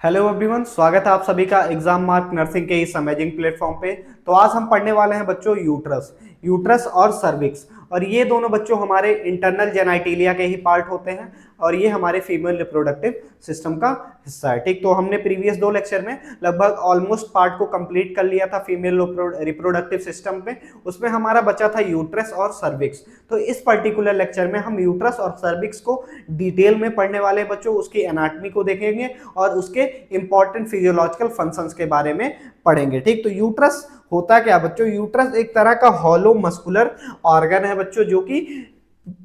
Hello everyone, स्वागत है आप सभी का एग्जाम मार्क नर्सिंग के इस अमेजिंग प्लेटफॉर्म पे। तो आज हम पढ़ने वाले हैं बच्चों यूट्रस और सर्विक्स। और ये दोनों बच्चों हमारे इंटरनल जेनाइटिलिया के ही पार्ट होते हैं और ये हमारे फीमेल रिप्रोडक्टिव सिस्टम का हिस्सा है। ठीक, तो हमने प्रीवियस 2 लेक्चर में लगभग ऑलमोस्ट पार्ट को कंप्लीट कर लिया था फीमेल रिप्रोडक्टिव सिस्टम पे। उसमें हमारा बचा था यूट्रस और सर्विक्स। तो इस पर्टिकुलर लेक्चर में हम यूट्रस और सर्विक्स को डिटेल में पढ़ने वाले बच्चों, उसकी एनाटॉमी को देखेंगे और उसके इंपॉर्टेंट फिजियोलॉजिकल फंक्शंस के बारे में पढ़ेंगे। ठीक, तो यूट्रस होता क्या बच्चों? यूट्रस एक तरह का हॉलो मस्कुलर ऑर्गन है बच्चों, जो कि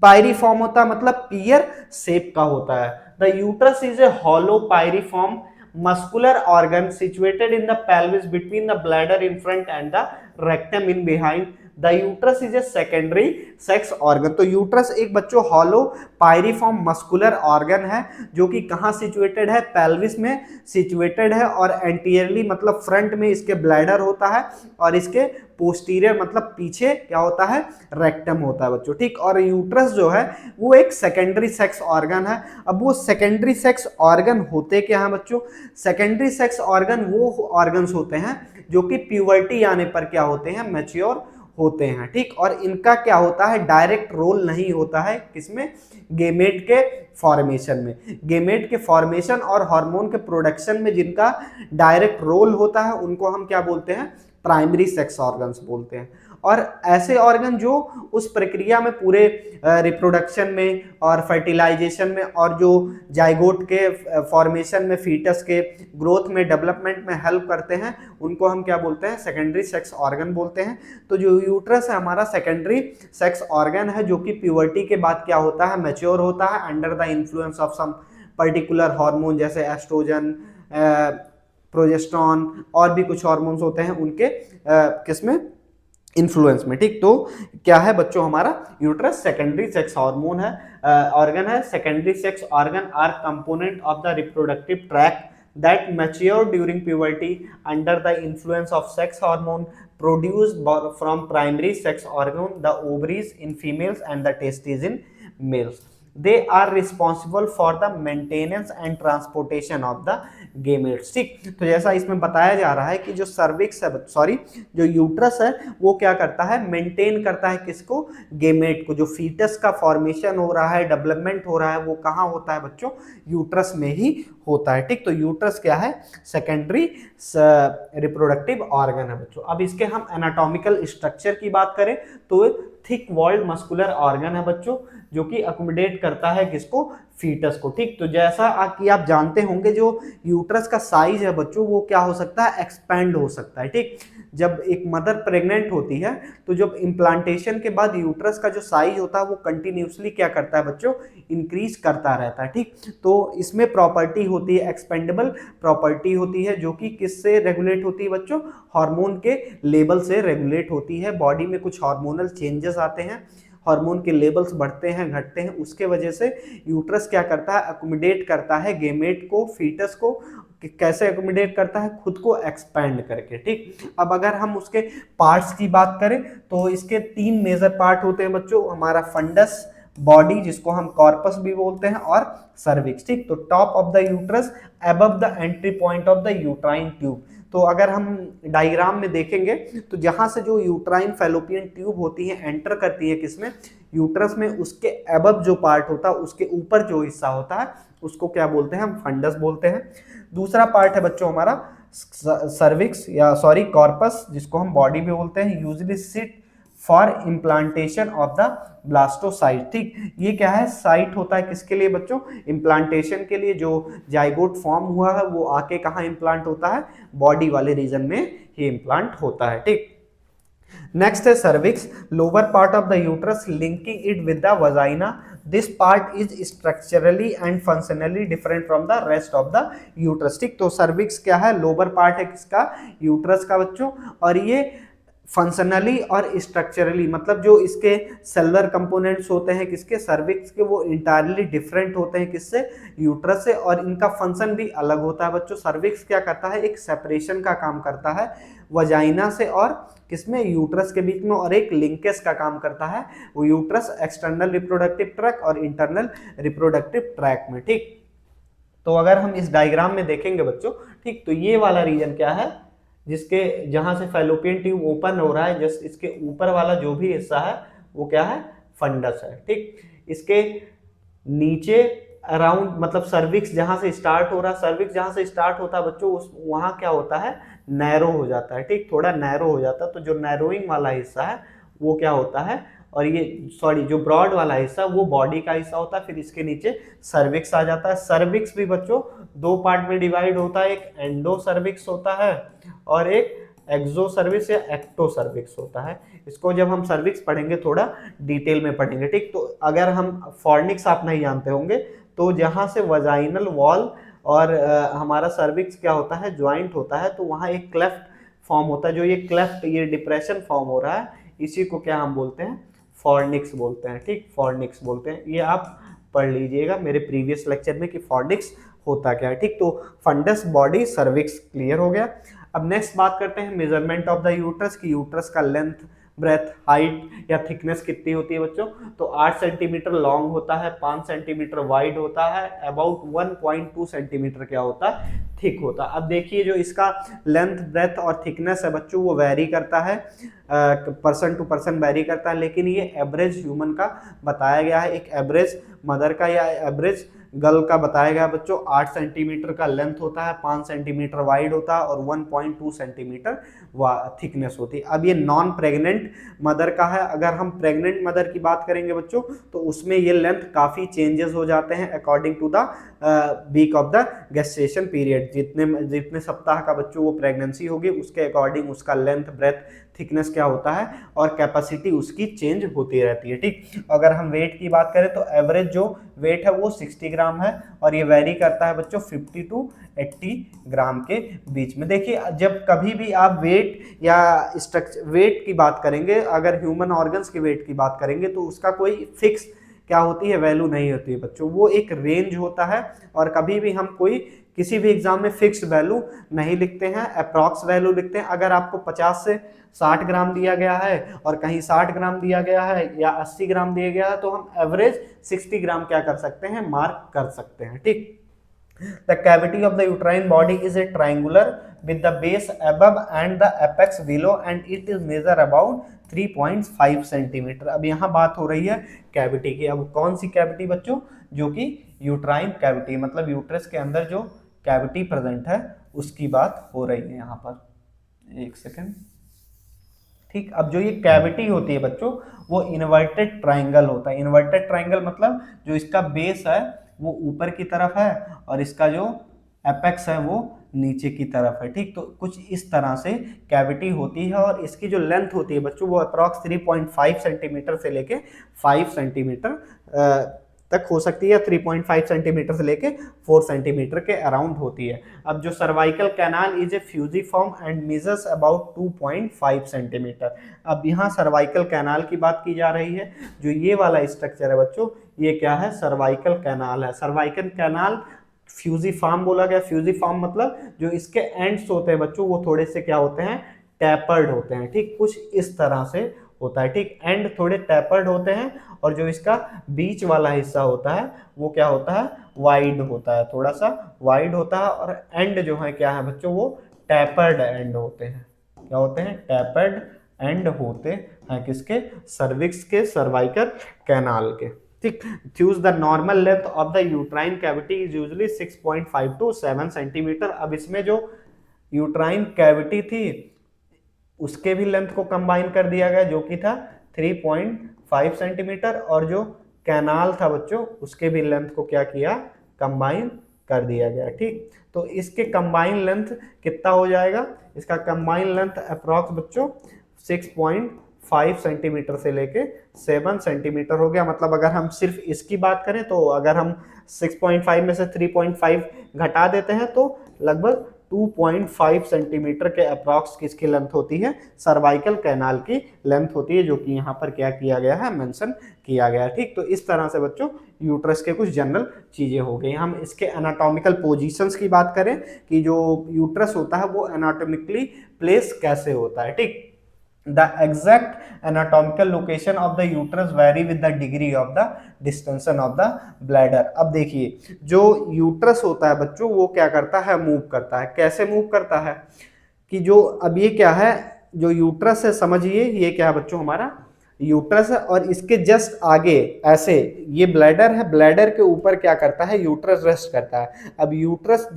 पायरीफॉर्म होता है, मतलब पियर शेप का होता है। The uterus is a hollow pyriform muscular organ situated in the pelvis between the bladder in front and the rectum in behind. The uterus is a secondary sex organ. तो uterus एक बच्चों hollow pyriform muscular organ है जो कि कहाँ situated है? Pelvis में situated है। और एंटीरियरली मतलब फ्रंट में इसके ब्लैडर होता है और इसके पोस्टीरियर मतलब पीछे क्या होता है? रेक्टम होता है बच्चों। ठीक, और यूट्रस जो है वो एक सेकेंडरी सेक्स ऑर्गन है। अब वो सेकेंडरी सेक्स ऑर्गन होते क्या है बच्चों? सेकेंडरी सेक्स ऑर्गन वो ऑर्गन्स होते हैं जो कि प्यूबर्टी आने पर क्या होते हैं? मैच्योर होते हैं। ठीक, और इनका क्या होता है? डायरेक्ट रोल नहीं होता है किसमें? गेमेट के फॉर्मेशन में। गेमेट के फॉर्मेशन और हार्मोन के प्रोडक्शन में जिनका डायरेक्ट रोल होता है उनको हम क्या बोलते हैं? प्राइमरी सेक्स ऑर्गन्स बोलते हैं। और ऐसे ऑर्गन जो उस प्रक्रिया में पूरे रिप्रोडक्शन में और फर्टिलाइजेशन में और जो जाइगोट के फॉर्मेशन में, फीटस के ग्रोथ में, डेवलपमेंट में हेल्प करते हैं, उनको हम क्या बोलते हैं? सेकेंडरी सेक्स ऑर्गन बोलते हैं। तो जो यूट्रस है हमारा सेकेंडरी सेक्स ऑर्गन है जो कि प्यूबर्टी के बाद क्या होता है? मैच्योर होता है under the influence of some particular hormone, जैसे एस्ट्रोजन, प्रोजेस्टेरॉन और भी कुछ हार्मोन्स होते हैं उनके किसमें? इन्फ्लुएंस में। ठीक, तो क्या है बच्चों हमारा? यूट्रस सेकेंडरी सेक्स हार्मोन है, ऑर्गन है। Secondary sex organ R component of the reproductive tract that mature during puberty under the influence of sex hormone produced from primary sex organ, the ovaries in females and the testes in males. They are responsible for the maintenance and transportation of the gametes. ठीक, तो जैसा इसमें बताया जा रहा है कि जो सर्विक्स है, सॉरी, जो यूट्रस है वो क्या करता है? मेंटेन करता है किसको? गेमेट को। जो फीटस का फॉर्मेशन हो रहा है, डेवलपमेंट हो रहा है, वो कहाँ होता है बच्चों? यूट्रस में ही होता है। ठीक, तो यूट्रस क्या है? सेकेंडरी रिप्रोडक्टिव ऑर्गन है बच्चों। अब इसके हम एनाटॉमिकल स्ट्रक्चर की बात करें तो थिक वॉल्ड मस्कुलर ऑर्गन है बच्चों, जो कि अकोमोडेट करता है किसको? फीटस को। ठीक, तो जैसा कि आप जानते होंगे जो यूट्रस का साइज है बच्चों वो क्या हो सकता है? एक्सपैंड हो सकता है। ठीक, जब एक मदर प्रेग्नेंट होती है तो जब इम्प्लांटेशन के बाद यूट्रस का जो साइज होता है वो कंटिन्यूसली क्या करता है बच्चों? इंक्रीज करता रहता है। ठीक, तो इसमें प्रॉपर्टी होती है, एक्सपेंडेबल प्रॉपर्टी होती है, जो कि किससे रेगुलेट होती है बच्चों? हार्मोन के लेवल से रेगुलेट होती है। बॉडी में कुछ हार्मोनल चेंजेस आते हैं, हार्मोन के लेवल्स बढ़ते हैं, घटते हैं, उसके वजह से यूट्रस क्या करता है? अकोमोडेट करता है गेमेट को, फीटस को। कैसे अकोमोडेट करता है? खुद को एक्सपैंड करके। ठीक, अब अगर हम उसके पार्ट्स की बात करें तो इसके 3 मेजर पार्ट होते हैं बच्चों। हमारा फंडस, बॉडी जिसको हम कॉर्पस भी बोलते हैं, और सर्विक्स। ठीक, तो top of the uterus above the entry point of the uterine tube. तो अगर हम डायग्राम में देखेंगे तो जहां से जो यूट्राइन फैलोपियन ट्यूब होती है एंटर करती है किसमें? यूट्रस में, उसके अबव जो पार्ट होता है, उसके ऊपर जो हिस्सा होता है उसको क्या बोलते हैं? हम फंडस बोलते हैं। दूसरा पार्ट है बच्चों हमारा सर्विक्स या सॉरी कॉर्पस, जिसको हम बॉडी भी बोलते हैं। Usually site for implantation of the blastocyst. ठीक, ये क्या है? साइट होता है किसके लिए बच्चों? इम्प्लांटेशन के लिए। जो जाइगोट फॉर्म हुआ है वो आके कहाँ इम्प्लांट होता है? बॉडी वाले रीजन में ही इम्प्लांट होता है। ठीक, नेक्स्ट है cervix, lower part of the uterus linking it with the vagina. This part is structurally and functionally different from the rest of the uterus. ठीक, तो सर्विक्स क्या है? लोअर पार्ट है किसका? यूट्रस का बच्चों। और ये फंक्शनली और स्ट्रक्चरली मतलब जो इसके सेलुलर कंपोनेंट्स होते हैं किसके? सर्विक्स के, वो इंटायरली डिफरेंट होते हैं किससे? यूट्रस से। और इनका फंक्शन भी अलग होता है बच्चों। सर्विक्स क्या करता है? एक सेपरेशन का काम करता है वजाइना से और किसमें? यूट्रस के बीच में, और एक लिंकेज का काम करता है वो यूट्रस एक्सटर्नल रिप्रोडक्टिव ट्रैक और इंटरनल रिप्रोडक्टिव ट्रैक में। ठीक, तो अगर हम इस डायग्राम में देखेंगे बच्चों, ठीक, तो ये वाला रीजन क्या है, जिसके जहां से फैलोपियन ट्यूब ओपन हो रहा है, जस्ट इसके ऊपर वाला जो भी हिस्सा है वो क्या है, फंडस है। ठीक, इसके नीचे अराउंड मतलब सर्विक्स जहां से स्टार्ट हो रहा है, सर्विक्स जहां से स्टार्ट होता है बच्चों, उस वहां क्या होता है, नैरो हो जाता है। ठीक, थोड़ा नैरो हो जाता है, तो जो नैरोइंग वाला हिस्सा है वो क्या होता है, और ये सॉरी जो ब्रॉड वाला हिस्सा वो बॉडी का हिस्सा होता है, फिर इसके नीचे सर्विक्स आ जाता है। सर्विक्स भी बच्चों दो पार्ट में डिवाइड होता है, एक एंडो सर्विक्स होता है और एक एक्सो सर्विक्स या एक्टो सर्विक्स होता है। इसको जब हम सर्विक्स पढ़ेंगे थोड़ा डिटेल में पढ़ेंगे। ठीक, तो अगर हम फॉर्निक्स आप नहीं जानते होंगे, तो जहां से वजाइनल वॉल और हमारा सर्विक्स क्या होता है, ज्वाइंट होता है, तो वहां एक क्लेफ्ट फॉर्म होता है। जो ये क्लेफ्ट, ये डिप्रेशन फॉर्म हो रहा है, इसी को क्या हम बोलते हैं, फॉर्निक्स बोलते हैं। ठीक, फॉर्निक्स बोलते हैं। ये आप पढ़ लीजिएगा मेरे प्रीवियस लेक्चर में कि फॉर्निक्स होता क्या है। ठीक, तो फंडस, बॉडी, सर्विक्स क्लियर हो गया। अब नेक्स्ट बात करते हैं मेजरमेंट ऑफ द यूट्रस की यूट्रस का लेंथ, ब्रेथ, हाइट या थिकनेस कितनी होती है बच्चों। तो 8 सेंटीमीटर लॉन्ग होता है, 5 सेंटीमीटर वाइड होता है, अबाउट 1.2 सेंटीमीटर क्या होता है, थिक होता है। अब देखिए जो इसका लेंथ, ब्रेथ और थिकनेस है बच्चों वो वेरी करता है, पर्सन टू पर्सन वेरी करता है, लेकिन ये एवरेज ह्यूमन का बताया गया है, एक एवरेज मदर का या एवरेज गर्ल का बताया गया बच्चों। 8 सेंटीमीटर का लेंथ होता है, 5 सेंटीमीटर वाइड होता है और 1.2 सेंटीमीटर थिकनेस होती है। अब ये नॉन प्रेग्नेंट मदर का है। अगर हम प्रेग्नेंट मदर की बात करेंगे बच्चों, तो उसमें ये लेंथ काफ़ी चेंजेस हो जाते हैं according to the week of the gestation period. जितने सप्ताह का बच्चों वो प्रेगनेंसी होगी, उसके अकॉर्डिंग उसका लेंथ, ब्रेथ, थिकनेस क्या होता है और कैपेसिटी उसकी चेंज होती रहती है। ठीक, अगर हम वेट की बात करें तो एवरेज जो वेट है वो 60 ग्राम है और ये वेरी करता है बच्चों 50 टू 80 ग्राम के बीच में। देखिए जब कभी भी आप वेट या स्ट्रक्चर वेट की बात करेंगे, अगर ह्यूमन ऑर्गन्स के वेट की बात करेंगे, तो उसका कोई फिक्स क्या होती है, वैल्यू नहीं होती है बच्चों, वो एक रेंज होता है। और कभी भी हम कोई किसी भी एग्जाम में फिक्स वैल्यू नहीं लिखते हैं, अप्रॉक्स वैल्यू लिखते हैं। अगर आपको 50 से 60 ग्राम दिया गया है और कहीं 60 ग्राम दिया गया है या 80 ग्राम दिया गया है, तो हम एवरेज 60 ग्राम क्या कर सकते हैं, मार्क कर सकते हैं। ठीक, the cavity of the uterine body is a triangular with the base above and the apex below and it is measure about 3.5 centimetre. अब यहाँ बात हो रही है कैविटी की। अब कौन सी कैविटी बच्चों, जो कि यूट्राइन कैविटी, मतलब यूट्रस के अंदर जो कैविटी प्रेजेंट है उसकी बात हो रही है यहाँ पर। एक सेकेंड। ठीक, अब जो ये कैविटी होती है बच्चों वो इन्वर्टेड ट्राइंगल होता है। इन्वर्टेड ट्राइंगल मतलब जो इसका बेस है वो ऊपर की तरफ है और इसका जो एपेक्स है वो नीचे की तरफ है। ठीक, तो कुछ इस तरह से कैविटी होती है और इसकी जो लेंथ होती है बच्चों वो अप्रॉक्स 3.5 सेंटीमीटर से लेके 5 सेंटीमीटर तक हो सकती है, 3.5 सेंटीमीटर से लेके 4 सेंटीमीटर के अराउंड होती है। अब जो cervical canal is a fusiform and measures about 2.5 centimetre. अब यहाँ सर्वाइकल कैनाल की बात की जा रही है। जो ये वाला स्ट्रक्चर है बच्चों, ये क्या है, सर्वाइकल कैनाल है। सर्वाइकल कैनाल फ्यूजिफॉर्म बोला गया। फ्यूजिफॉर्म मतलब जो इसके एंड्स होते हैं बच्चों वो थोड़े से क्या होते हैं, टैपर्ड होते हैं। ठीक, कुछ इस तरह से होता है। ठीक, एंड थोड़े टैपर्ड होते हैं और जो इसका बीच वाला हिस्सा होता है वो क्या होता है, वाइड होता है, थोड़ा सा वाइड होता है। और एंड जो है क्या है बच्चों, वो टैपर्ड एंड होते हैं। क्या होते हैं, टैपर्ड एंड होते हैं किसके, सर्विक्स के, सर्वाइकल कैनाल के। ठीक, choose the normal length of the uterine cavity is usually 6.5 to 7 centimetre. अब इसमें जो यूट्राइन कैविटी थी उसके भी लेंथ को कंबाइन कर दिया गया, जो कि था 3.5 सेंटीमीटर, और जो कैनाल था बच्चों उसके भी लेंथ को क्या किया, कंबाइन कर दिया गया। ठीक, तो इसके कंबाइन लेंथ कितना हो जाएगा, इसका कंबाइन लेंथ अप्रॉक्स बच्चों 6.5 सेंटीमीटर से लेके 7 सेंटीमीटर हो गया। मतलब अगर हम सिर्फ इसकी बात करें तो अगर हम 6.5 में से 3.5 घटा देते हैं तो लगभग 2.5 सेंटीमीटर के अप्रॉक्स किसकी लेंथ होती है, सर्वाइकल कैनाल की लेंथ होती है, जो कि यहाँ पर क्या किया गया है, मेंशन किया गया है। ठीक, तो इस तरह से बच्चों यूट्रस के कुछ जनरल चीजें हो गई। हम इसके एनाटॉमिकल पोजीशंस की बात करें कि जो यूट्रस होता है वो एनाटॉमिकली प्लेस कैसे होता है। ठीक, The exact anatomical location of the uterus vary with the degree of the distension of the bladder। अब देखिए जो यूट्रस होता है बच्चों वो क्या करता है, मूव करता है। कैसे मूव करता है कि जो अब ये क्या है, जो यूट्रस है समझिए ये क्या है बच्चों, हमारा यूट्रस है और इसके जस्ट आगे ऐसे ये ब्लैडर है, ब्लैडर के ऊपर क्या करता है, यूट्रस रेस्ट करता है। अब यूट्रस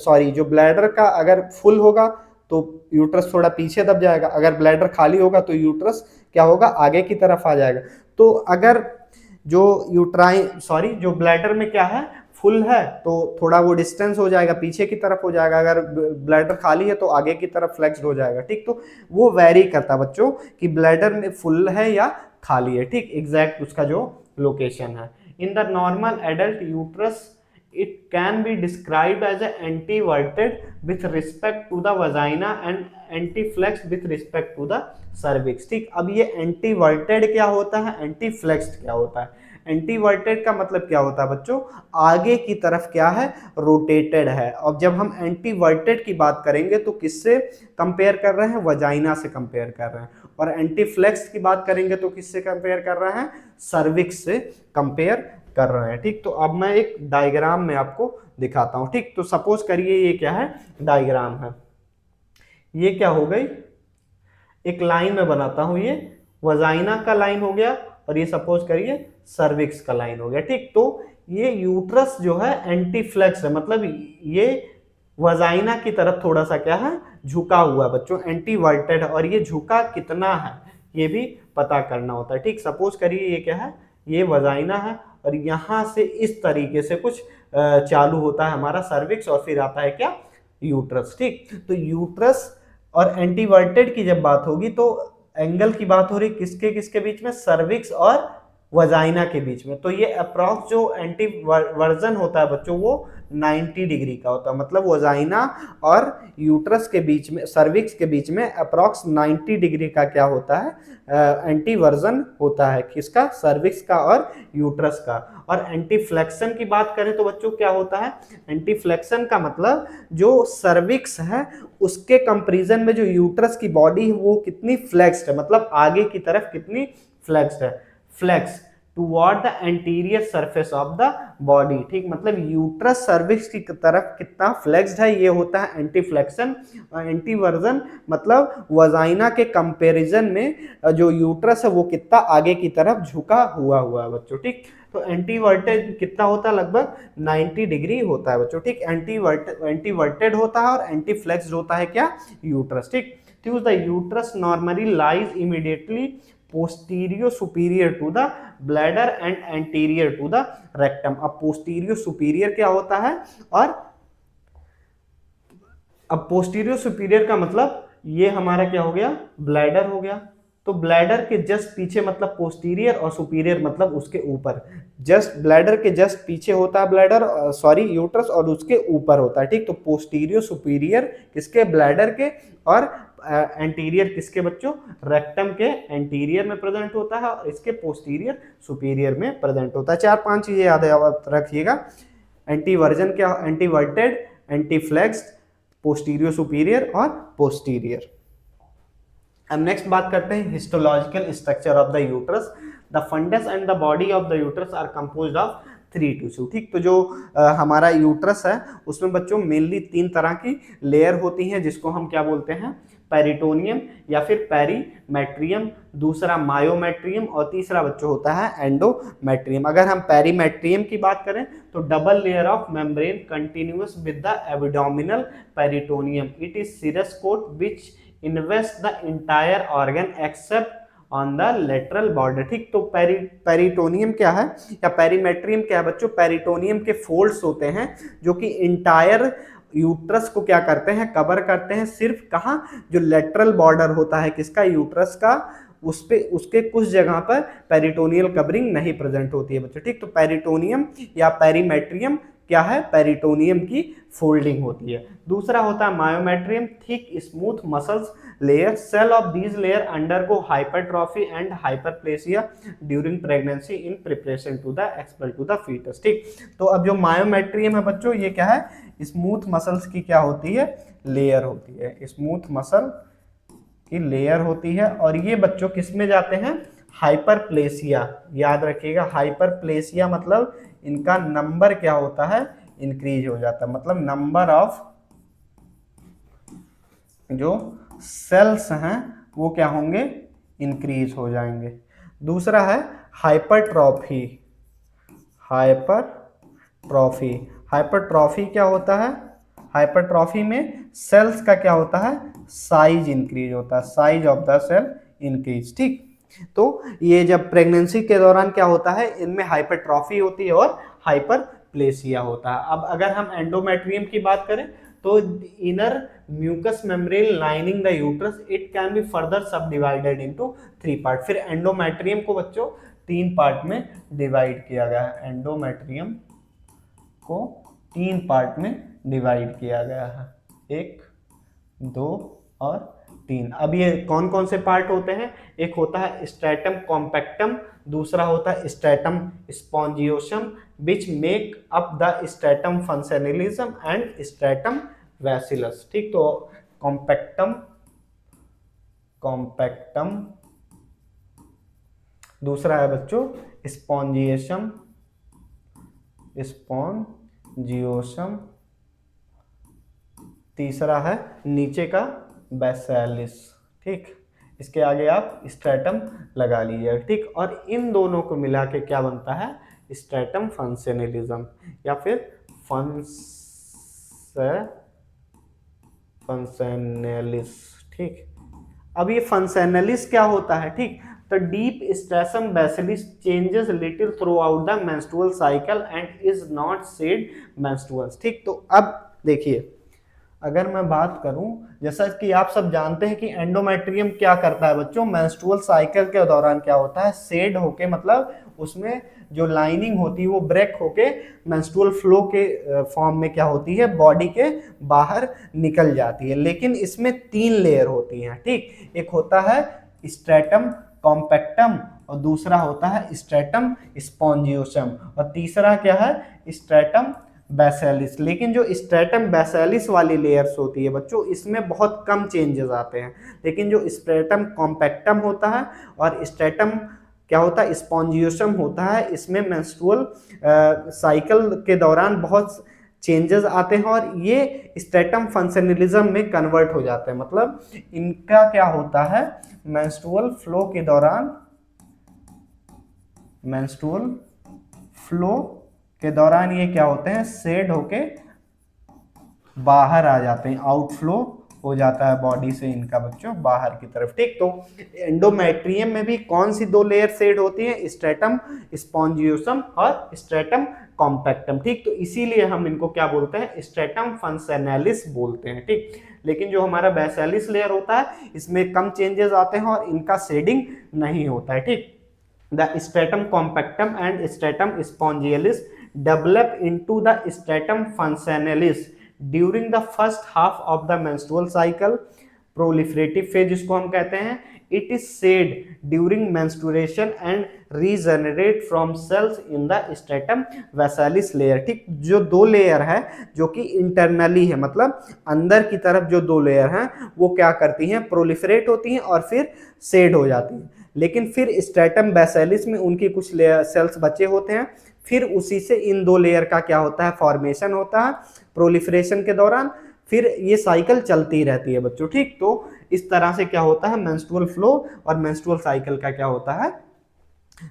सॉरी जो ब्लैडर का अगर फुल होगा तो यूट्रस थोड़ा पीछे दब जाएगा, अगर ब्लैडर खाली होगा तो यूट्रस क्या होगा, आगे की तरफ आ जाएगा। तो अगर जो जो ब्लैडर में क्या है, फुल है तो थोड़ा वो डिस्टेंस हो जाएगा, पीछे की तरफ हो जाएगा, अगर ब्लैडर खाली है तो आगे की तरफ फ्लेक्स्ड हो जाएगा। ठीक, तो वो वेरी करता है बच्चों कि ब्लैडर में फुल है या खाली है। ठीक, एग्जैक्ट उसका जो लोकेशन है। In the normal adult uterus it can be described as a antiverted with respect to the vagina and antiflexed with respect to the cervix। ठीक, अब ये एंटीवर्टेड क्या होता है, एंटीफ्लेक्स्ड क्या होता है। एंटीवर्टेड का मतलब क्या होता है बच्चों, आगे की तरफ क्या है, रोटेटेड है। और जब हम एंटीवर्टेड की बात करेंगे तो किससे कंपेयर कर रहे हैं, वजाइना से कंपेयर कर रहे हैं। और एंटीफ्लेक्स्ड की बात करेंगे तो किससे कंपेयर कर रहे हैं, सर्विक्स से कंपेयर कर रहे हैं। ठीक, तो अब मैं एक डायग्राम में आपको दिखाता हूं। ठीक, तो सपोज करिए ये क्या है, डायग्राम है, ये क्या हो गई, एक लाइन में बनाता हूं, ये वजाइना का लाइन हो गया और ये सपोज करिए सर्विक्स का लाइन हो गया। ठीक, तो ये यूट्रस जो है एंटीफ्लेक्स है, मतलब ये वजाइना की तरफ थोड़ा सा क्या है, झुका हुआ है बच्चों, एंटीवर्टेड है। और ये झुका कितना है ये भी पता करना होता है। ठीक, सपोज करिए ये क्या है, ये वजाइना है और यहां से इस तरीके से कुछ चालू होता है हमारा सर्विक्स और फिर आता है क्या, यूट्रस। ठीक, तो यूट्रस और एंटीवर्टेड की जब बात होगी तो एंगल की बात हो रही किसके किसके बीच में, सर्विक्स और वजाइना के बीच में। तो ये अप्रॉक्स जो एंटी वर्जन होता है बच्चों वो 90 डिग्री का होता है, मतलब वजाइना और यूट्रस के बीच में, सर्विक्स के बीच में अप्रॉक्स 90 डिग्री का क्या होता है, एंटी वर्जन होता है, किसका, सर्विक्स का और यूट्रस का। और एंटी फ्लेक्शन की बात करें तो बच्चों क्या होता है, एंटी फ्लेक्शन का मतलब जो सर्विक्स है उसके कंपैरिजन में जो यूट्रस की बॉडी है वो कितनी फ्लेक्स्ड है, मतलब आगे की तरफ कितनी फ्लेक्स्ड है, flex toward the anterior surface of the body. ठीक, मतलब यूट्रस सर्विक्स की तरफ कितना फ्लेक्स्ड है, ये होता है एंटी फ्लेक्शन। एंटी वर्जन मतलब वजाइना के कंपैरिजन में जो यूट्रस है वो कितना आगे की तरफ झुका हुआ है बच्चों। ठीक, तो एंटीवर्टेड कितना होता है, लगभग 90 डिग्री होता है बच्चों। ठीक, एंटीवर्टेड होता है और एंटीफ्लेक्स्ड होता है क्या, यूट्रस। ठीक, तो the uterus normally lies immediately posterior superior to the bladder and anterior to the rectum। अब posterior superior क्या होता है, और अब पोस्टीरियर सुपीरियर का मतलब ये हमारा क्या हो गया, ब्लैडर हो गया। तो ब्लैडर के जस्ट पीछे मतलब पोस्टीरियर और सुपीरियर मतलब उसके ऊपर, जस्ट ब्लैडर के जस्ट पीछे होता है ब्लैडर, सॉरी यूट्रस, और उसके ऊपर होता है। ठीक, तो पोस्टीरियर सुपीरियर किसके, ब्लैडर के, और एंटीरियर किसके बच्चों, रेक्टम के एंटीरियर में प्रेजेंट होता है और इसके पोस्टीरियर सुपीरियर में प्रेजेंट होता है। 4-5 चीजें याद रखिएगा, एंटीवर्जन क्या, एंटीवर्टेड, एंटीफ्लेक्स्ड, पोस्टीरियर सुपीरियर और पोस्टीरियर। अब नेक्स्ट बात करते हैं histological structure of the uterus. The fundus and the body of the uterus are composed of 3 tissue. ठीक, तो जो हमारा यूट्रस है उसमें बच्चों मेनली 3 तरह की लेयर होती हैं, जिसको हम क्या बोलते हैं, पेरिटोनियम या फिर पेरीमेट्रियम, दूसरा मायोमेट्रियम और तीसरा बच्चों होता है एंडोमेट्रियम। अगर हम पेरीमेट्रियम की बात करें तो double layer of membrane continuous with the abdominal peritoneum, it is serous coat which invest the entire organ except on the lateral border. ठीक, तो पेरिटोनियम क्या है या पेरीमेट्रियम क्या है बच्चों, पेरिटोनियम के फोल्ड्स होते हैं जो कि इंटायर यूट्रस को क्या करते हैं, कवर करते हैं। सिर्फ कहाँ, जो लेटरल बॉर्डर होता है किसका, यूट्रस का, उस पे उसके कुछ जगह पर पेरिटोनियल कवरिंग नहीं प्रेजेंट होती है बच्चों। ठीक, तो पेरिटोनियम या पेरीमेट्रियम क्या है, पेरिटोनियम की फोल्डिंग होती है। दूसरा होता है myometrium, thick smooth muscles layer, cell of these layer undergo hypertrophy and hyperplasia during pregnancy in preparation to the expel to the foetus. ठीक, तो अब जो मायोमेट्रियम है बच्चों ये क्या है, स्मूथ मसल्स की क्या होती है, लेयर होती है, स्मूथ मसल की लेयर होती है, और ये बच्चों किस में जाते हैं, हाइपरप्लेसिया। याद रखिएगा, हाइपरप्लेसिया मतलब इनका नंबर क्या होता है, इंक्रीज हो जाता है, मतलब नंबर ऑफ जो सेल्स हैं वो क्या होंगे, इंक्रीज हो जाएंगे। दूसरा है हाइपरट्रॉफी। हाइपरट्रॉफी, हाइपरट्रॉफी क्या होता है, हाइपरट्रॉफी में सेल्स का क्या होता है, साइज इंक्रीज होता है, size of the cell increase. ठीक, तो ये जब प्रेगनेंसी के दौरान क्या होता है, इनमें हाइपरट्रॉफी होती है और हाइपरप्लेसिया होता है। अब अगर हम एंडोमेट्रियम की बात करें तो inner mucous membrane lining the uterus it can be further subdivided into 3 part. फिर एंडोमेट्रियम को बच्चों 3 पार्ट में डिवाइड किया गया है, एंडोमेट्रियम को 3 पार्ट में डिवाइड किया गया है, 1, 2 और 3। अब ये कौन कौन से पार्ट होते हैं, एक होता है स्ट्रैटम कॉम्पैक्टम, दूसरा होता है stratum spongiosum which make up the stratum functionalism and stratum basalis. ठीक, तो कॉम्पैक्टम, कॉम्पैक्टम, दूसरा है बच्चों स्पॉन्जिएशम, स्पॉन्जियोसम, तीसरा है नीचे का बैसेलिस। ठीक, इसके आगे आप स्ट्रैटम लगा लीजिए। ठीक, और इन दोनों को मिला के क्या बनता है, स्ट्रैटम फंक्शनलिज्म या फिर फंक्शनलिस। ठीक, अब ये फंक्शनलिस क्या होता है, ठीक, तो deep stratum basalis changes little throughout the menstrual cycle and is not shed menstruals. ठीक, तो अब देखिए, अगर मैं बात करूं, जैसा कि आप सब जानते हैं कि एंडोमेट्रियम क्या करता है बच्चों, मेंस्ट्रुअल साइकिल के दौरान क्या होता है, सेड होके, मतलब उसमें जो लाइनिंग होती है वो ब्रेक होके मेंस्ट्रुअल फ्लो के फॉर्म में क्या होती है, बॉडी के बाहर निकल जाती है। लेकिन इसमें 3 लेयर होती हैं। ठीक, एक होता है स्ट्रैटम कॉम्पैक्टम, और दूसरा होता है स्ट्रैटम स्पॉन्जियोसम, और तीसरा क्या है, स्ट्रैटम बैसेलिस। लेकिन जो स्ट्रैटम बैसेलिस वाली लेयर्स होती है बच्चों, इसमें बहुत कम चेंजेस आते हैं। लेकिन जो स्ट्रैटम कॉम्पैक्टम होता है और स्ट्रैटम क्या होता है, स्पॉन्जियोसम होता है, इसमें मेंस्ट्रुअल साइकिल के दौरान बहुत चेंजेस आते हैं और ये स्ट्रैटम फंक्शनलिज्म में कन्वर्ट हो जाते हैं। मतलब इनका क्या होता है, मेंस्ट्रुअल फ्लो के दौरान, मेंस्ट्रुअल फ्लो के दौरान ये क्या होते हैं, सेड होके बाहर आ जाते हैं, आउटफ्लो हो जाता है बॉडी से इनका बच्चों बाहर की तरफ। ठीक, तो एंडोमेट्रियम में भी कौन सी 2 लेयर सेड होती है, स्ट्रैटम स्पॉन्जियोसम और स्ट्रैटम कॉम्पैक्टम। ठीक, तो इसीलिए हम इनको क्या बोलते हैं, स्ट्रैटम फंक्शनलिस बोलते हैं। ठीक, लेकिन जो हमारा बैसेलिस लेयर होता है इसमें कम चेंजेस आते हैं और इनका शेडिंग नहीं होता है। ठीक, the stratum compactum and stratum spongiosum develop into the stratum functionalis during the first half of the menstrual cycle, proliferative phase जिसको हम कहते हैं, it is shed during menstruation and regenerate from cells in the stratum vasilis layer। ठीक, जो 2 layer है जो कि internally है, मतलब अंदर की तरफ जो 2 लेयर हैं वो क्या करती हैं, प्रोलिफरेट होती हैं और फिर सेड हो जाती हैं। लेकिन फिर स्ट्रैटम बैसेलिस में उनकी कुछ सेल्स बचे होते हैं, फिर उसी से इन 2 लेयर का क्या होता है, फॉर्मेशन होता है प्रोलिफरेशन के दौरान, फिर ये साइकिल चलती रहती है बच्चों। ठीक, तो इस तरह से क्या होता है, मेंस्ट्रुअल फ्लो और मेंस्ट्रुअल साइकिल का क्या होता है,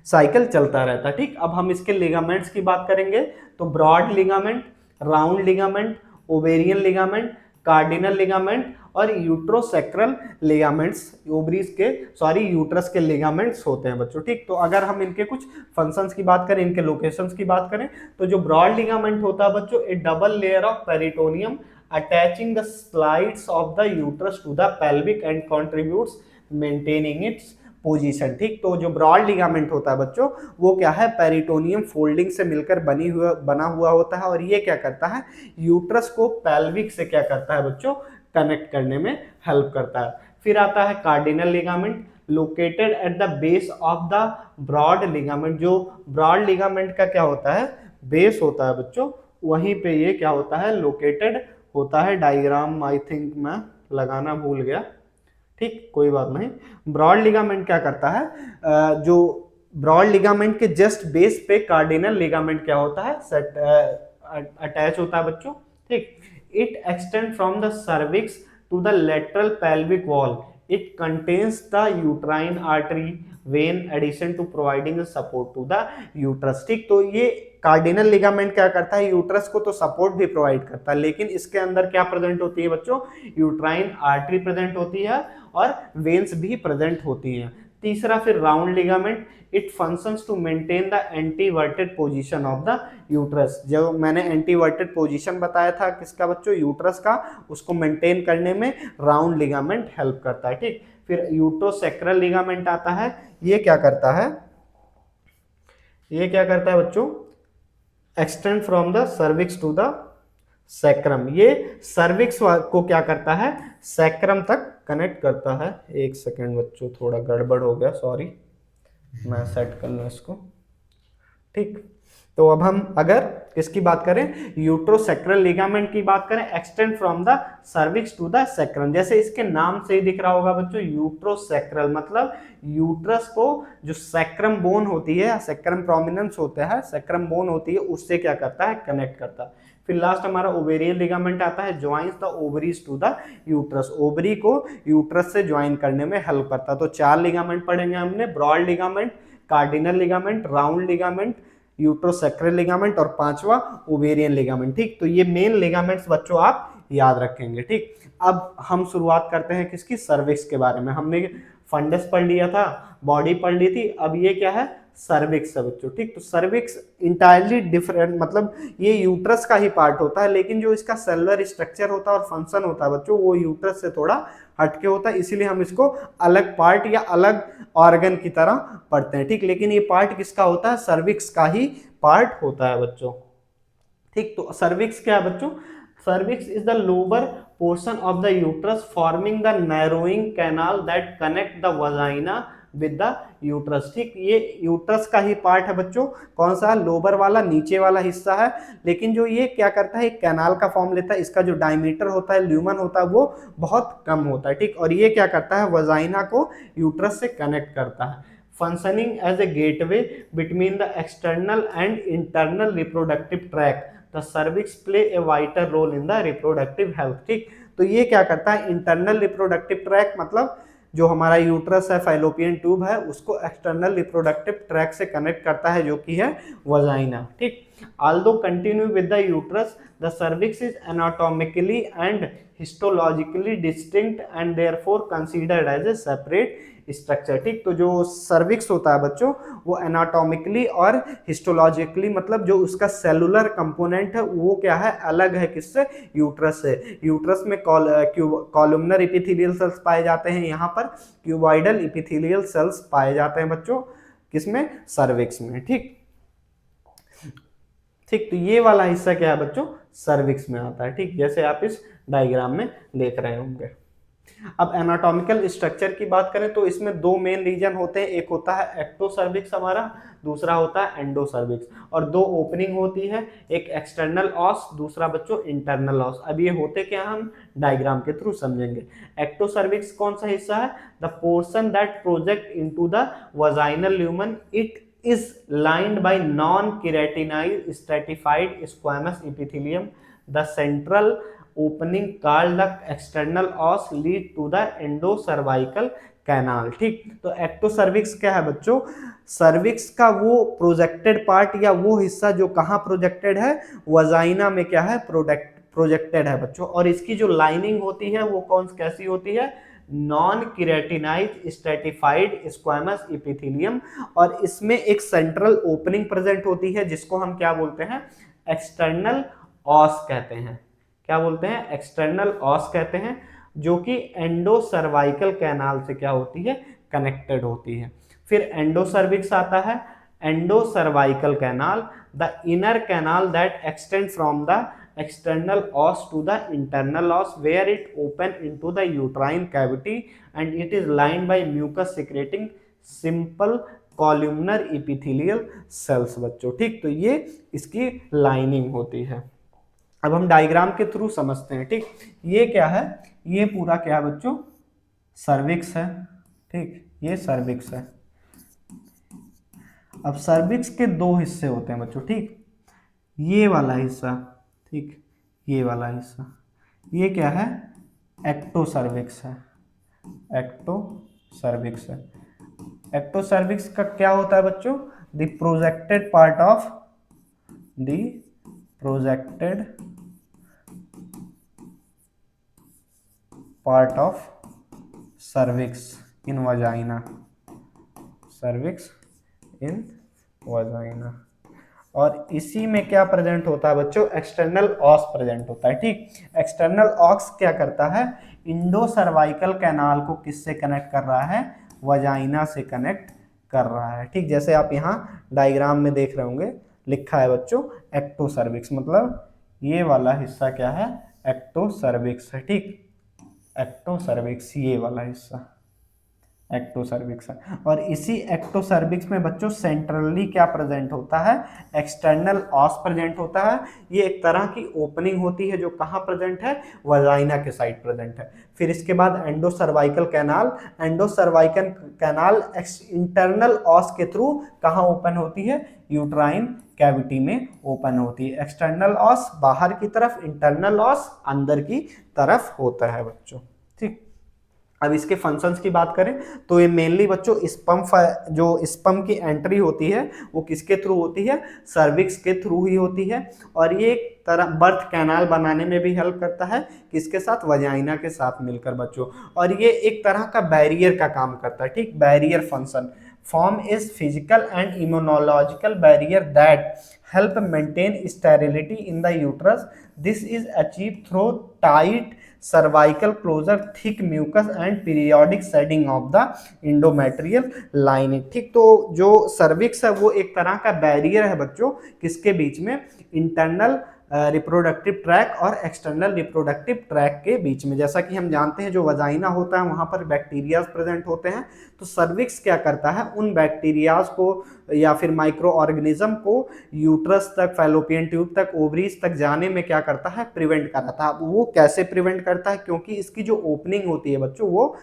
साइकिल चलता रहता है। ठीक, अब हम इसके लिगामेंट्स की बात करेंगे तो broad ligament, round ligament, ovarian ligament, cardinal ligament और यूट्रोसेक्रल लिगामेंट्स, ओवरीज के यूट्रस के लिगामेंट्स होते हैं बच्चों। ठीक, तो अगर हम इनके कुछ फंक्शंस की बात करें, इनके लोकेशंस की बात करें, तो जो ब्रॉड लिगामेंट होता है बच्चों, a double layer of peritoneum attaching the slides of the uterus to the pelvic and contributes maintaining its position. ठीक, तो जो ब्रॉड लिगामेंट होता है बच्चों वो क्या है, पेरिटोनियम फोल्डिंग से मिलकर बना हुआ होता है और ये क्या करता है, यूट्रस को पेल्विक से क्या करता है बच्चों, कनेक्ट करने में हेल्प करता है। फिर आता है cardinal ligament located at the base of the broad ligament. जो ब्रॉड लिगामेंट का क्या होता है, बेस होता है बच्चों, वहीं पे ये क्या होता है, लोकेटेड होता है। डायग्राम आई थिंक मैं लगाना भूल गया, ठीक, कोई बात नहीं। ब्रॉड लिगामेंट क्या करता है, जो ब्रॉड लिगामेंट के जस्ट बेस पे कार्डिनल लिगामेंट क्या होता है, अटैच होता है बच्चों। ठीक, it extend from the cervix to the lateral pelvic wall, it contains the uterine artery vein addition to providing support to the uterus. ठीक, तो ये कार्डिनल लिगामेंट क्या करता है, यूट्रस को तो सपोर्ट भी प्रोवाइड करता है, लेकिन इसके अंदर क्या प्रेजेंट होती है बच्चों, यूट्राइन आर्टरी प्रेजेंट होती है और वेन्स भी प्रेजेंट होती हैं। तीसरा फिर round ligament, it functions to maintain the anteverted position of the uterus. जो मैंने एंटीवर्टेड पोजीशन बताया था किसका बच्चों, यूट्रस का, उसको मेंटेन करने में राउंड लिगामेंट हेल्प करता है। ठीक, फिर यूट्रोसैक्रल लिगामेंट आता है, ये क्या करता है, ये क्या करता है बच्चों, extend from the cervix to the sacrum, ये सर्विक्स को क्या करता है, सैक्रम तक कनेक्ट करता है। एक सेकेंड बच्चों, थोड़ा गड़बड़ हो गया, सॉरी, मैं सेट कर लूं इसको। ठीक, तो अब हम अगर किसकी बात करें, यूट्रोसैक्रल लिगामेंट की बात करें, extend from the cervix to the sacrum, जैसे इसके नाम से ही दिख रहा होगा बच्चों, यूट्रोसैक्रल मतलब यूट्रस को जो सैक्रम बोन होती है, सैक्रम प्रोमिनेंस होता है, सैक्रम बोन होती है, उससे क्या करता है, कनेक्ट करता है। फिर लास्ट हमारा ओवेरियन लिगामेंट आता है, joins the ovaries to the uterus, ovary को यूट्रस से ज्वाइन करने में हेल्प करता है। तो 4 लिगामेंट पढ़ेंगे हमने, broad ligament, cardinal ligament, round ligament, uterosacral ligament और 5वां ओवेरियन लिगामेंट। ठीक, तो ये मेन लिगामेंट्स बच्चों आप याद रखेंगे। ठीक, अब हम शुरुआत करते हैं किसकी, सर्विक्स के बारे में। हमने फंडस पढ़ लिया था, बॉडी पढ़ ली थी, अब ये क्या है, सर्विक्स है बच्चों। ठीक, तो सर्विक्स इंटायरली डिफरेंट, मतलब ये यूट्रस का ही पार्ट होता है, लेकिन जो इसका सेलुलर स्ट्रक्चर होता है और फंक्शन होता है बच्चों, वो यूट्रस से थोड़ा हटके होता है, इसीलिए हम इसको अलग पार्ट या अलग ऑर्गन की तरह पढ़ते हैं। ठीक, लेकिन ये पार्ट किसका होता है, सर्विक्स का ही पार्ट होता है बच्चों। ठीक, तो सर्विक्स क्या है बच्चों, cervix is the lower portion of the uterus forming the narrowing canal that connect the vagina with the uterus. ठीक, ये यूट्रस का ही पार्ट है बच्चों, कौन सा, लोअर वाला, नीचे वाला हिस्सा है, लेकिन जो ये क्या करता है, एक कैनाल का फॉर्म लेता है, इसका जो डायमीटर होता है, ल्यूमन होता है, वो बहुत कम होता है। ठीक, और ये क्या करता है, वजाइना को यूट्रस से कनेक्ट करता है, functioning as a gateway between the external and internal reproductive track, the cervix play a vital role in the reproductive health. ठीक, तो ये क्या करता है, इंटरनल रिप्रोडक्टिव ट्रैक मतलब जो हमारा यूट्रस है, फैलोपियन ट्यूब है, उसको एक्सटर्नल रिप्रोडक्टिव ट्रैक से कनेक्ट करता है, जो कि है वजाइना। ठीक, although continue with the uterus, the cervix is anatomically and histologically distinct and therefore considered as a separate structure. ठीक, तो जो सर्विक्स होता है बच्चों, वो एनाटॉमिकली और हिस्टोलॉजिकली मतलब जो उसका सेलुलर कंपोनेंट है, वो क्या है, अलग है किससे, यूट्रस से। यूट्रस में कॉलुमनर एपिथेलियल सेल्स पाए जाते हैं, यहाँ पर क्यूबॉइडल एपिथेलियल सेल्स पाए जाते हैं बच्चों, किसमें, सर्विक्स में। ठीक, ठीक, तो ये वाला हिस्सा क्या है बच्चों, सर्विक्स में आता है। ठीक, जैसे आप इस डायग्राम में देख रहे होंगे। अब एनाटॉमिकल स्ट्रक्चर की बात करें तो इसमें 2 मेन रीजन होते हैं, एक होता है एक्टोसर्विक्स हमारा, दूसरा होता है एंडोसर्विक्स, और 2 ओपनिंग होती है, एक एक्सटर्नल ऑस, दूसरा बच्चों इंटरनल ऑस। अब ये होते क्या, हम डायग्राम के थ्रू समझेंगे। एक्टोसर्विक्स कौन सा हिस्सा है, the portion that project into the vaginal lumen, it is lined by non-keratinized stratified squamous epithelium. The central opening called the external os lead to the endocervical canal। ठीक, तो एक्टोसर्विक्स क्या है बच्चों, सर्विक्स का वो प्रोजेक्टेड पार्ट या वो हिस्सा जो कहाँ प्रोजेक्टेड है, वजाइना में क्या है, प्रोजेक्टेड है बच्चों, और इसकी जो लाइनिंग होती है वो कौन कैसी होती है, नॉन किरेटिनाइज्ड स्ट्रेटिफाइड स्क्वामस एपिथेलियम, और इसमें एक सेंट्रल ओपनिंग प्रेजेंट होती है, जिसको हम क्या बोलते हैं, एक्सटर्नल ऑस कहते हैं। क्या बोलते हैं, एक्सटर्नल ऑस कहते हैं, जो कि एंडोसर्वाइकल कैनाल से क्या होती है, कनेक्टेड होती है। फिर एंडोसर्विक्स आता है, endocervical canal, the inner canal that extend from the external os to the internal os where it open into the uterine cavity and it is lined by mucus secreting simple columnar epithelial cells बच्चों। ठीक, तो ये इसकी lining होती है। अब हम diagram के थ्रू समझते हैं। ठीक, ये क्या है, ये पूरा क्या है बच्चों, सर्विक्स है, ठीक, ये सर्विक्स है। अब सर्विक्स के दो हिस्से होते हैं बच्चों, ठीक, ये वाला हिस्सा, ठीक, ये वाला हिस्सा, ये क्या है, एक्टो सर्विक्स है, एक्टो सर्विक्स है। एक्टो सर्विक्स का क्या होता है बच्चों, the projected part of, the projected part of cervix in vagina, cervix in vagina. और इसी में क्या प्रेजेंट होता है बच्चों, एक्सटर्नल ऑस प्रेजेंट होता है, ठीक। एक्सटर्नल ऑक्स क्या करता है, इंडो सर्वाइकल कैनाल को किससे कनेक्ट कर रहा है, वजाइना से कनेक्ट कर रहा है, ठीक। जैसे आप यहाँ डायग्राम में देख रहे होंगे, लिखा है बच्चों एक्टो सर्विक्स, मतलब ये वाला हिस्सा क्या है, एक्टो सर्विक्स है, ठीक, एक्टो सर्विक्स ये वाला हिस्सा एक्टो सर्विक्स है। और इसी एक्टो सर्विक्स में बच्चों सेंट्रली क्या प्रेजेंट होता है, एक्सटर्नल ऑस प्रेजेंट होता है। ये एक तरह की ओपनिंग होती है जो कहाँ प्रेजेंट है, वजाइना के साइड प्रेजेंट है। फिर इसके बाद endo cervical canal, endo cervical canal internal ऑस के थ्रू कहाँ ओपन होती है, यूट्राइन कैविटी में ओपन होती है। एक्सटर्नल ऑस बाहर की तरफ, इंटरनल ऑस अंदर की तरफ होता है बच्चों, ठीक। अब इसके फंक्शंस की बात करें तो ये मेनली बच्चों स्पर्म, जो स्पर्म की एंट्री होती है वो किसके थ्रू होती है, सर्विक्स के थ्रू ही होती है। और ये एक तरह बर्थ कैनाल बनाने में भी हेल्प करता है, किसके साथ, वजाइना के साथ मिलकर बच्चों। और ये एक तरह का बैरियर का काम करता है, ठीक, barrier function. Form is physical and immunological barrier that help maintain sterility in the uterus. This is achieved through tight cervical closure, thick mucus and periodic shedding of the endometrial lining, ठीक। तो जो cervix है वो एक तरह का barrier है बच्चों, किसके बीच में, इंटरनल रिप्रोडक्टिव ट्रैक और एक्सटर्नल रिप्रोडक्टिव ट्रैक के बीच में। जैसा कि हम जानते हैं जो वजाइना होता है वहाँ पर बैक्टीरियाज प्रेजेंट होते हैं, तो सर्विक्स क्या करता है, उन बैक्टीरियाज को या फिर माइक्रो ऑर्गेनिज्म को यूट्रस तक, फैलोपियन ट्यूब तक, ओवरीज तक जाने में क्या करता है, प्रिवेंट कराता है। वो कैसे प्रिवेंट करता है, क्योंकि इसकी जो ओपनिंग होती है बच्चों वो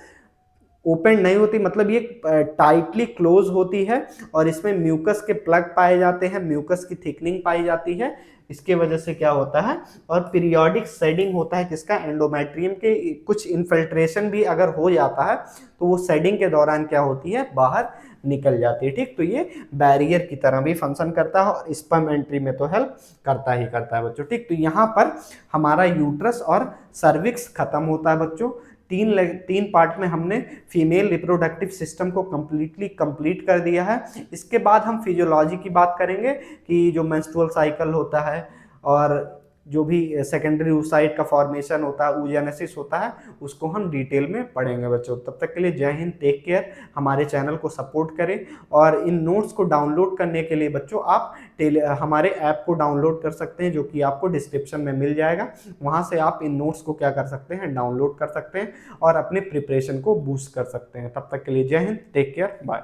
ओपन नहीं होती, मतलब ये टाइटली क्लोज होती है और इसमें म्यूकस के प्लग पाए जाते हैं, म्यूकस की थिकनिंग पाई जाती है। इसके वजह से क्या होता है, और पीरियोडिक शेडिंग होता है किसका, एंडोमेट्रियम के। कुछ इन्फिल्ट्रेशन भी अगर हो जाता है तो वो शेडिंग के दौरान क्या होती है, बाहर निकल जाती है, ठीक। तो ये बैरियर की तरह भी फंक्शन करता है और स्पर्म एंट्री में तो हेल्प करता ही करता है बच्चों, ठीक। तो यहाँ पर हमारा यूट्रस और सर्विक्स खत्म होता है बच्चों। तीन पार्ट में हमने फीमेल रिप्रोडक्टिव सिस्टम को कंप्लीट कर दिया है। इसके बाद हम फिजियोलॉजी की बात करेंगे कि जो मेंस्ट्रुअल साइकिल होता है और जो भी सेकेंडरी oocyte का फॉर्मेशन होता है, oogenesis होता है, उसको हम डिटेल में पढ़ेंगे बच्चों। तब तक के लिए जय हिंद, टेक केयर। हमारे चैनल को सपोर्ट करें और इन नोट्स को डाउनलोड करने के लिए बच्चों आप हमारे ऐप को डाउनलोड कर सकते हैं, जो कि आपको डिस्क्रिप्शन में मिल जाएगा। वहाँ से आप इन नोट्स को क्या कर सकते हैं, डाउनलोड कर सकते हैं और अपने प्रिपरेशन को बूस्ट कर सकते हैं। तब तक के लिए जय हिंद, टेक केयर, बाय।